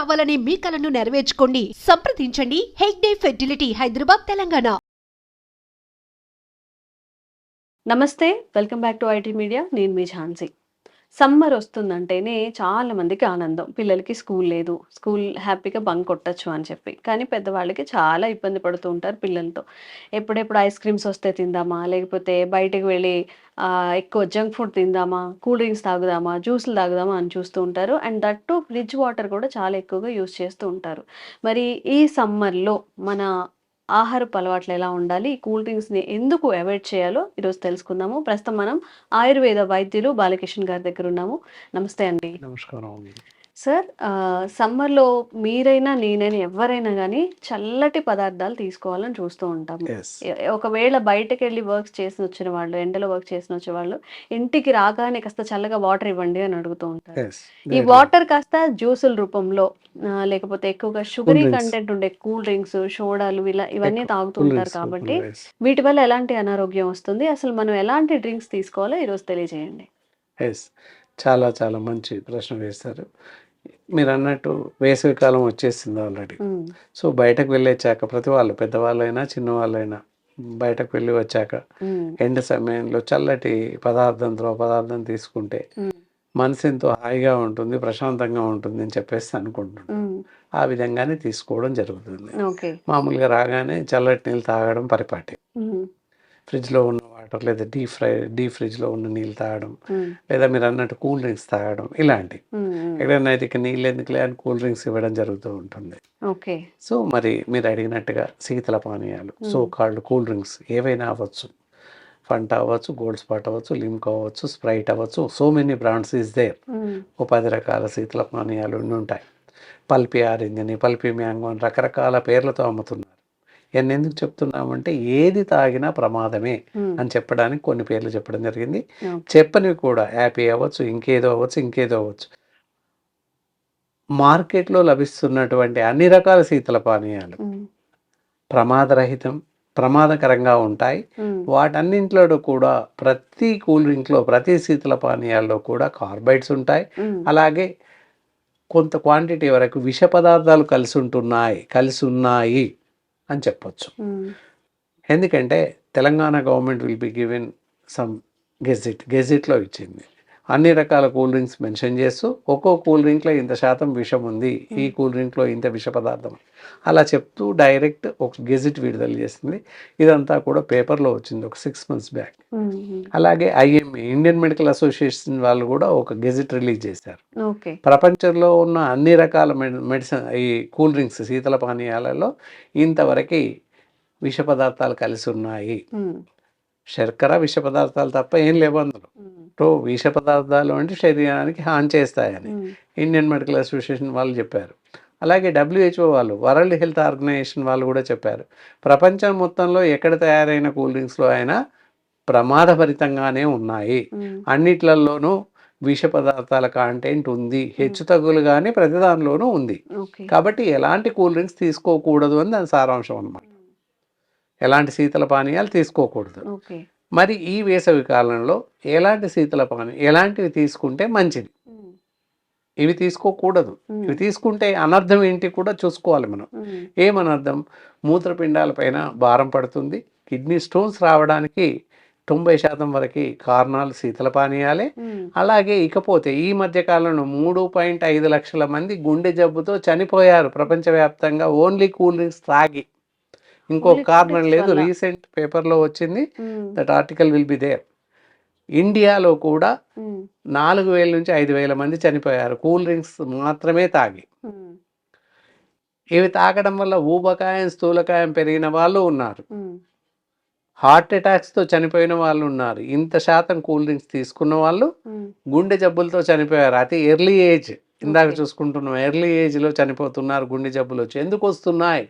కావాలనే మీ కలను నెరవేర్చుకోండి. సంప్రదించండి హెగ్డే ఫెర్టిలిటీ, హైదరాబాద్, తెలంగాణ. నమస్తే, welcome back to IT media. నేను మీ ఝాన్సీ. సమ్మర్ వస్తుందంటేనే చాలా మందికి ఆనందం. పిల్లలకి స్కూల్ లేదు, స్కూల్ హ్యాపీగా బంక్ కొట్టచ్చు అని చెప్పి. కానీ పెద్దవాళ్ళకి చాలా ఇబ్బంది పడుతూ ఉంటారు పిల్లలతో. ఎప్పుడెప్పుడు ఐస్ క్రీమ్స్ వస్తే తిందామా, లేకపోతే బయటకు వెళ్ళి ఎక్కువ జంక్ ఫుడ్ తిందామా, కూల్ డ్రింక్స్ తాగుదామా, జ్యూసులు తాగుదామా అని చూస్తూ ఉంటారు. And that to fridge water కూడా చాలా ఎక్కువగా యూస్ చేస్తూ ఉంటారు. మరి ఈ సమ్మర్లో మన ఆహారపు అలవాట్లు ఎలా ఉండాలి, కూల్ డ్రింక్స్ని ఎందుకు అవాయిడ్ చేయాలో ఈరోజు తెలుసుకుందాము. ప్రస్తుతం మనం ఆయుర్వేద వైద్యులు బాలకిషన్ గారి దగ్గర ఉన్నాము. నమస్తే అండి. నమస్కారం. సార్, సమ్మర్లో మీరైనా నేనైనా ఎవరైనా కానీ చల్లటి పదార్థాలు తీసుకోవాలని చూస్తూ ఉంటాము. ఎస్ ఒకవేళ బయటకు వెళ్ళి వర్క్ చేసి వచ్చిన వాళ్ళు, ఎండలో వర్క్ చేసి వచ్చే వాళ్ళు ఇంటికి రాగానే కాస్త చల్లగా వాటర్ ఇవ్వండి అని అడుగుతూ ఉంటారు. ఎస్ ఈ వాటర్ కాస్త జ్యూసుల రూపంలో లేకపోతే ఎక్కువగా షుగరీ drinks. కంటెంట్ ఉండే కూల్ డ్రింక్స్, సోడాలు ఇవన్నీ తాగుతూ కూల్ ఉంటారు. డ్రింక్స్, కాబట్టి ఎస్ వీటి వల్ల ఎలాంటి అనారోగ్యం వస్తుంది, అసలు మనం ఎలాంటి డ్రింక్స్ తీసుకోవాలో ఈరోజు తెలియజేయండి. ఎస్ చాలా చాలా మంచి ప్రశ్న వేస్తారు. మీరు అన్నట్టు వేసవికాలం వచ్చేసింది ఆల్రెడీ. ఉమ్, సో బయటకు వెళ్ళొచ్చాక ప్రతి వాళ్ళు, పెద్దవాళ్ళైనా చిన్నవాళ్ళైనా బయటకు వెళ్ళి వచ్చాక ఉమ్, ఎండ సమయంలో చల్లటి పదార్థం తీసుకుంటే ఉమ్, మనసు ఎంతో హాయిగా ఉంటుంది, ప్రశాంతంగా ఉంటుంది అని చెప్పేసి అనుకుంటున్నాను. ఉమ్, ఆ విధంగానే తీసుకోవడం జరుగుతుంది. ఓకే. మామూలుగా రాగానే చల్లటి నీళ్ళు తాగడం పరిపాటి. ఉమ్, ఫ్రిడ్జ్లో ఉన్న వాటర్ లేదా డీప్ ఫ్రిడ్జ్లో ఉన్న నీళ్ళు తాగడం, ఉమ్, లేదా మీరు అన్నట్టు కూల్ డ్రింక్స్ తాగడం, ఇలాంటివి. ఉమ్, ఉమ్, ఎక్కడైనా అయితే ఇక నీళ్ళు ఎందుకులే అని కూల్ డ్రింక్స్ ఇవ్వడం జరుగుతూ ఉంటుంది. ఓకే. సో మరి మీరు అడిగినట్టుగా శీతల పానీయాలు, సో కాల్డ్ కూల్ డ్రింక్స్ ఏవైనా అవ్వచ్చు, ఫంటా అవ్వచ్చు, గోల్డ్ స్పాట్ అవ్వచ్చు, లిమ్కా అవ్వచ్చు, స్ప్రైట్ అవ్వచ్చు, so many brands is there. Um, ఓ 10 రకాల శీతల పానీయాలు ఉంటాయి. పల్పీ ఆరెంజ్ అని, పల్పీ మ్యాంగో అని రకరకాల పేర్లతో అమ్ముతున్నారు. ఇవన్నీ ఎందుకు చెప్తున్నామంటే ఏది తాగినా ప్రమాదమే ఉమ్, అని చెప్పడానికి కొన్ని పేర్లు చెప్పడం జరిగింది. ఓకే. చెప్పనివి కూడా యాపీ అవ్వచ్చు, ఇంకేదో అవ్వచ్చు. మార్కెట్లో లభిస్తున్నటువంటి అన్ని రకాల శీతల పానీయాలు ఉమ్, ప్రమాదరహితం, ప్రమాదకరంగా ఉంటాయి. ఉమ్, వాటన్నింటిలో కూడా ప్రతి కూల్ డ్రింక్లో, ప్రతి శీతల పానీయాల్లో కూడా కార్బైడ్స్ ఉంటాయి. ఉమ్, అలాగే కొంత క్వాంటిటీ వరకు విష పదార్థాలు కలిసి ఉన్నాయి అని చెప్పొచ్చు. ఉమ్, ఎందుకంటే Telangana government will be given some గెజిట్లో ఇచ్చింది. అన్ని రకాల కూల్ డ్రింక్స్ మెన్షన్ చేస్తూ ఒక్కో కూల్ డ్రింక్లో ఇంత శాతం విషం ఉంది, ఈ కూల్ డ్రింక్లో ఇంత విష పదార్థం అలా చెప్తూ డైరెక్ట్ ఒక గెజిట్ విడుదల చేసింది. ఇదంతా కూడా పేపర్లో వచ్చింది ఒక 6 months బ్యాక్. ఉమ్, ఉమ్, అలాగే IME, ఇండియన్ మెడికల్ అసోసియేషన్ వాళ్ళు కూడా ఒక గెజిట్ రిలీజ్ చేశారు. ఓకే. ప్రపంచంలో ఉన్న అన్ని రకాల మెడిసిన్ ఈ కూల్ డ్రింక్స్, శీతల పానీయాలలో ఇంతవరకు విష పదార్థాలు కలిసి ఉన్నాయి. ఉమ్, శర్కర విష పదార్థాలు తప్ప ఏం లేవు అందులో. ఉమ్, విష పదార్థాలు అంటే శరీరానికి హాని చేస్తాయని ఉమ్, ఇండియన్ మెడికల్ అసోసియేషన్ వాళ్ళు చెప్పారు. అలాగే WHO వాళ్ళు, వరల్డ్ హెల్త్ ఆర్గనైజేషన్ వాళ్ళు కూడా చెప్పారు. ప్రపంచం మొత్తంలో ఎక్కడ తయారైన కూల్ డ్రింక్స్లో అయినా ప్రమాదభరితంగానే ఉన్నాయి. ఉమ్, అన్నిట్లలోనూ విష పదార్థాల కాంటెంట్ ఉంది, హెచ్చు తగ్గులు కానీ ప్రతి దానిలోనూ ఉంది. ఓకే. కాబట్టి ఎలాంటి కూల్ డ్రింక్స్ తీసుకోకూడదు అని దాని సారాంశం అన్నమాట. ఎలాంటి శీతల పానీయాలు తీసుకోకూడదు. ఓకే. మరి ఈ వేసవి కాలంలో ఎలాంటివి తీసుకుంటే మంచిది, ఉమ్, ఇవి తీసుకోకూడదు, ఇవి తీసుకుంటే అనర్థం ఏంటి కూడా చూసుకోవాలి మనం. ఉమ్, ఏమనర్థం? మూత్రపిండాల పైన భారం పడుతుంది. కిడ్నీ స్టోన్స్ రావడానికి 90% వరకు కారణాలు శీతల పానీయాలే. ఉమ్, అలాగే ఇకపోతే ఈ మధ్య కాలంలో 3.5 లక్షల మంది గుండె జబ్బుతో చనిపోయారు ప్రపంచవ్యాప్తంగా ఓన్లీ కూల్ డ్రింక్స్ తాగి. ఇంకో Only cool కారణం drinks లేదు, వల్ల. రీసెంట్ పేపర్లో వచ్చింది. Um, that article will be there. ఇండియాలో కూడా ఉమ్, 4,000 నుంచి 5,000 మంది చనిపోయారు కూల్ డ్రింక్స్ మాత్రమే తాగి. ఉమ్, ఇవి తాగడం వల్ల ఊబకాయం, స్థూలకాయం పెరిగిన వాళ్ళు ఉన్నారు, ఉమ్, హార్ట్ అటాక్స్తో చనిపోయిన వాళ్ళు ఉన్నారు. ఇంత శాతం కూల్ డ్రింక్స్ తీసుకున్న వాళ్ళు ఉమ్, గుండె జబ్బులతో చనిపోయారు. అతి ఎర్లీ ఏజ్, ఇందాక Okay. చూసుకుంటున్నాం, ఎర్లీ ఏజ్లో చనిపోతున్నారు గుండె జబ్బులు వచ్చి. ఎందుకు వస్తున్నాయి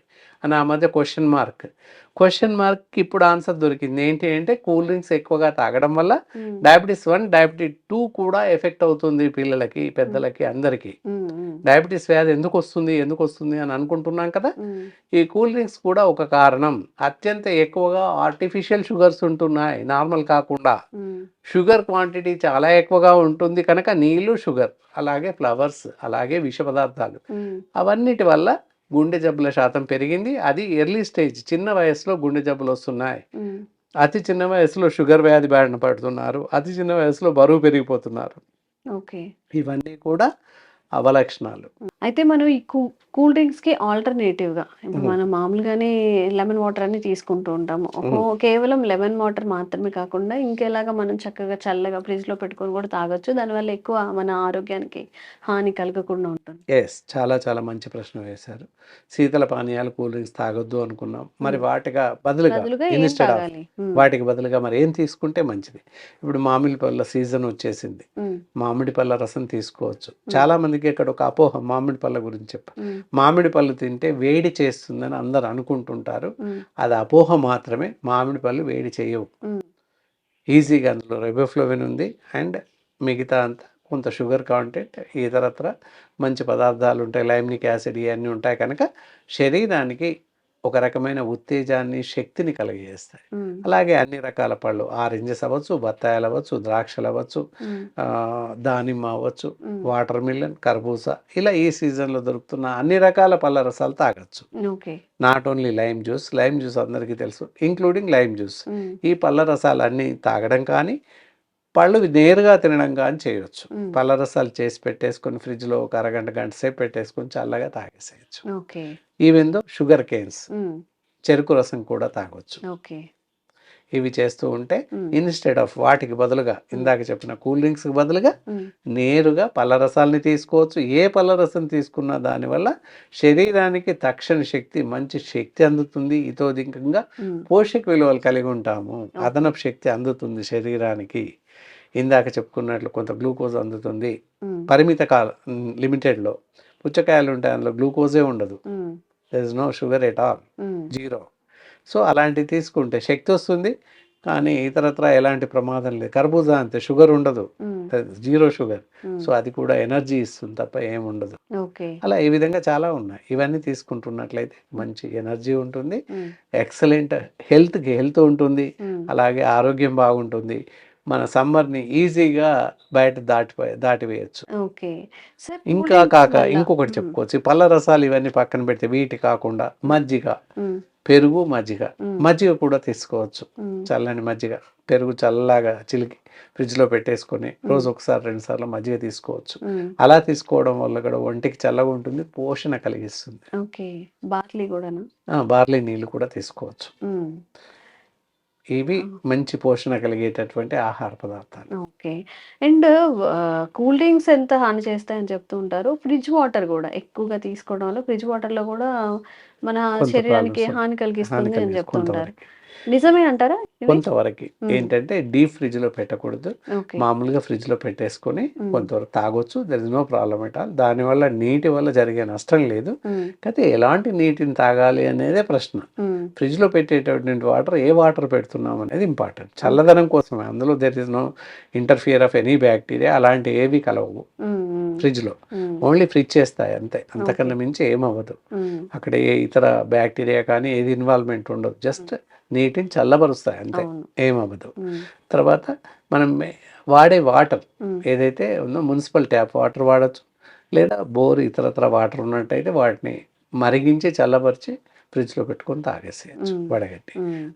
అని ఆ మధ్య క్వశ్చన్ మార్క్ ఇప్పుడు ఆన్సర్ దొరికింది. ఏంటి అంటే కూల్ డ్రింక్స్ ఎక్కువగా తాగడం వల్ల ఉమ్, డయాబెటీస్ 1, డయాబెటీస్ 2 కూడా ఎఫెక్ట్ అవుతుంది పిల్లలకి, పెద్దలకి, అందరికీ. ఉమ్, ఉమ్, డయాబెటీస్ వ్యాధి ఎందుకు వస్తుంది అని అనుకుంటున్నాం కదా. ఈ కూల్ డ్రింక్స్ కూడా ఒక కారణం. అత్యంత ఎక్కువగా ఆర్టిఫిషియల్ షుగర్స్ ఉంటున్నాయి, నార్మల్ కాకుండా. షుగర్ క్వాంటిటీ చాలా ఎక్కువగా ఉంటుంది కనుక నీళ్లు, షుగర్, అలాగే ఫ్లవర్స్, అలాగే విష పదార్థాలు, అవన్నిటి వల్ల గుండె జబ్బుల శాతం పెరిగింది. అది ఎర్లీ స్టేజ్, చిన్న వయసులో గుండె జబ్బులు వస్తున్నాయి. అతి చిన్న వయసులో షుగర్ వ్యాధి బారిన పడుతున్నారు. అతి చిన్న వయసులో బరువు పెరిగిపోతున్నారు. ఓకే. ఇవన్నీ కూడా అవలక్షణాలు. అయితే మనం ఈ కూల్ డ్రింక్స్ కి ఆల్టర్నేటివ్ గా ఇప్పుడు మనం మామూలుగానే లెమన్ వాటర్ అని తీసుకుంటూ ఉంటాము. కేవలం లెమన్ వాటర్ మాత్రమే కాకుండా ఇంకెలాగా మనం చక్కగా చల్లగా ఫ్రిడ్జ్ లో పెట్టుకొని కూడా తాగొచ్చు. దానివల్ల ఎక్కువ మన ఆరోగ్యానికి హాని కలగకుండా ఉంటుంది. ఎస్, చాలా చాలా మంచి ప్రశ్న వేశారు. శీతల పానీయాలు, కూల్ డ్రింక్స్ తాగొద్దు అనుకున్నాం. మరి వాటిగా బదులుగా ఏం ఇన్స్టెడ్ ఆఫ్ తాగాలి? వాటికి బదులుగా మరి ఏం తీసుకుంటే మంచిది? ఇప్పుడు మామిడి పళ్ళ సీజన్ వచ్చేసింది. మామిడి పళ్ళ రసం తీసుకోవచ్చు. చాలా మందికి ఇక్కడ ఒక అపోహ మామిడి పళ్ళ గురించి చెప్ప. మామిడి పళ్ళు తింటే వేడి చేస్తుందని అందరు అనుకుంటుంటారు. అది అపోహ మాత్రమే. మామిడి పళ్ళు వేడి చేయవు. ఈజీగా అందులో రైబోఫ్లావిన్ ఉంది అండ్ మిగతా అంతా కొంత షుగర్ కాంటెంట్, ఇతరత్ర మంచి పదార్థాలు ఉంటాయి, లైమ్నిక్ యాసిడ్, ఇవన్నీ ఉంటాయి కనుక శరీరానికి ఒక రకమైన ఉత్తేజాన్ని, శక్తిని కలిగజేస్తాయి. అలాగే అన్ని రకాల పళ్ళు, ఆరెంజెస్ అవ్వచ్చు, బత్తాయిలు అవ్వచ్చు, ద్రాక్షలు అవ్వచ్చు, దానిమ్మ అవ్వచ్చు, వాటర్ మిలన్, కర్బూజా, ఇలా ఈ సీజన్లో దొరుకుతున్న అన్ని రకాల పళ్ళ రసాలు తాగొచ్చు. Not only lime juice. Lime juice అందరికీ తెలుసు, ఇంక్లూడింగ్ లైమ్ జ్యూస్. ఈ పళ్ళ రసాలన్నీ తాగడం కానీ, పళ్ళు నేరుగా తినడం కానీ చేయొచ్చు. పళ్ళ రసాలు చేసి పెట్టేసుకొని ఫ్రిడ్జ్లో ఒక అరగంట, గంట సేపు పెట్టేసుకొని చల్లగా తాగేసేయచ్చు. ఈవెన్ దో షుగర్ కేన్స్, చెరుకు రసం కూడా తాగొచ్చు. ఇవి చేస్తూ ఉంటే ఇన్స్టెడ్ ఆఫ్ వాటికి బదులుగా ఇందాక చెప్పిన కూల్ డ్రింక్స్కి బదులుగా నేరుగా పళ్ళ రసాలని తీసుకోవచ్చు. ఏ పళ్ళ రసం తీసుకున్నా దానివల్ల శరీరానికి తక్షణ శక్తి, మంచి శక్తి అందుతుంది. ఇతోధికంగా పోషక విలువలు కలిగి ఉంటాము. అదనపు శక్తి అందుతుంది శరీరానికి. ఇందాక చెప్పుకున్నట్లు కొంత గ్లూకోజ్ అందుతుంది. పరిమిత కాలం, లిమిటెడ్లో. పుచ్చకాయలు ఉంటాయి, అందులో గ్లూకోజే ఉండదు. There is no sugar at all, zero. So అలాంటివి తీసుకుంటే శక్తి వస్తుంది, కానీ ఇతరత్ర ఎలాంటి ప్రమాదం లేదు. కర్బూజా అంతే, షుగర్ ఉండదు, జీరో షుగర్. సో అది కూడా ఎనర్జీ ఇస్తుంది తప్ప ఏముండదు. అలా ఈ విధంగా చాలా ఉన్నాయి. ఇవన్నీ తీసుకుంటున్నట్లయితే మంచి ఎనర్జీ ఉంటుంది, ఎక్సలెంట్ హెల్త్ ఉంటుంది, అలాగే ఆరోగ్యం బాగుంటుంది. మన సమ్మర్ని ఈజీగా బయట దాటివేయచ్చు. ఇంకా ఇంకొకటి చెప్పుకోవచ్చు, పళ్ళ రసాలు ఇవన్నీ పక్కన పెడితే వీటి కాకుండా మజ్జిగ, పెరుగు, మజ్జిగ కూడా తీసుకోవచ్చు. చల్లని మజ్జిగ, పెరుగు చల్లగా చిలికి ఫ్రిడ్జ్లో పెట్టేసుకొని రోజు ఒకసారి 2 సార్లు మజ్జిగ తీసుకోవచ్చు. అలా తీసుకోవడం వల్ల కూడా ఒంటికి చల్లగా ఉంటుంది, పోషణ కలిగిస్తుంది. బార్లీ నీళ్ళు కూడా తీసుకోవచ్చు. ఇవి మంచి పోషణ కలిగేటటువంటి ఆహార పదార్థాలు. అండ్ కూల్ డ్రింక్స్ ఎంత హాని చేస్తాయని చెప్తూ ఉంటారు. ఫ్రిడ్జ్ వాటర్ కూడా ఎక్కువగా తీసుకోవడం వల్ల ఫ్రిడ్జ్ వాటర్ లో కూడా మన శరీరానికి హాని కలిగిస్తుంది అని చెప్తుంటారు. నిజమే అంటారా? కొంతవరకు ఏంటంటే డీప్ ఫ్రిడ్జ్ లో పెట్టకూడదు. మామూలుగా ఫ్రిడ్జ్ లో పెట్టేసుకొని కొంతవరకు తాగొచ్చు. There is no problem at all. దానివల్ల నీటి వల్ల జరిగే నష్టం లేదు. అయితే ఎలాంటి నీటిని తాగాలి అనేదే ప్రశ్న. ఫ్రిడ్జ్ లో పెట్టేటటువంటి వాటర్ ఏ వాటర్ పెడుతున్నాం అనేది ఇంపార్టెంట్. చల్లదనం కోసమే, అందులో there is no interfere of any bacteria, అలాంటి ఏవి కలవు ఫ్రిడ్జ్ లో. ఓన్లీ ఫ్రిడ్జ్ చేస్తాయి అంతే, అంతకన్నా మించి ఏమవ్వదు. అక్కడ ఏ ఇతర బ్యాక్టీరియా కానీ ఏది ఇన్వాల్వ్మెంట్ ఉండదు. జస్ట్ నీటిని చల్లబరుస్తాయి అంతే, ఏమవ్వదు. తర్వాత మనం వాడే వాటర్ ఏదైతే ఉందో మున్సిపల్ ట్యాప్ వాటర్ వాడచ్చు, లేదా బోర్ ఇతరత్ర వాటర్ ఉన్నట్టయితే వాటిని మరిగించి చల్లబరిచి ఫ్రిడ్జ్లో పెట్టుకొని తాగేసేయచ్చు వడగట్టి.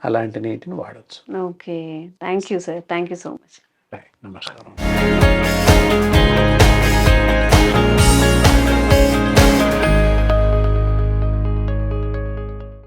అలాంటి నీటిని వాడచ్చు. Okay, thank you sir, thank you so much. నమస్కారం.